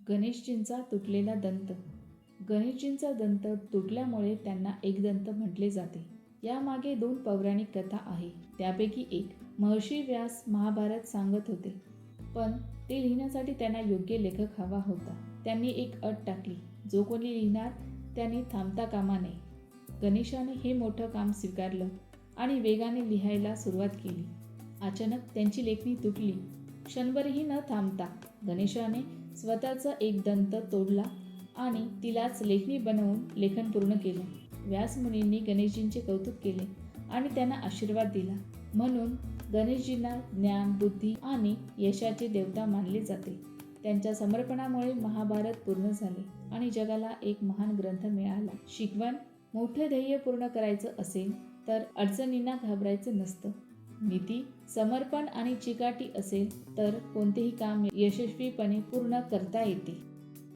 गणेशजींचा तुटलेला दंत. गणेशजींचा दंत तुटल्यामुळे त्यांना एकदंत म्हटले जाते. यामागे 2 पौराणिक कथा आहे. त्यापैकी एक, महर्षी व्यास महाभारत सांगत होते, पण ते लिहिण्यासाठी त्यांना योग्य लेखक हवा होता. त्यांनी एक अट टाकली, जो कोणी लिहिणार त्यांनी थांबता कामा नये. गणेशाने हे मोठं काम स्वीकारलं आणि वेगाने लिहायला सुरुवात केली. अचानक त्यांची लेखणी तुटली. क्षणभरही न थांबता गणेशाने स्वतःचा एक दंत तोडला आणि तिलाच लेखणी बनवून लेखन पूर्ण केलं. व्यासमुनींनी गणेशजींचे कौतुक केले आणि त्यांना आशीर्वाद दिला. म्हणून गणेशजींना ज्ञान, बुद्धी आणि यशाचे देवता मानले जाते. त्यांच्या समर्पणामुळे महाभारत पूर्ण झाले आणि जगाला एक महान ग्रंथ मिळाला. शिकवण: मोठं ध्येय पूर्ण करायचं असेल तर अडचणींना घाबरायचं नसतं. नीती: समर्पण आणि चिकाटी असेल तर कोणतेही काम यशस्वीपणे पूर्ण करता येते.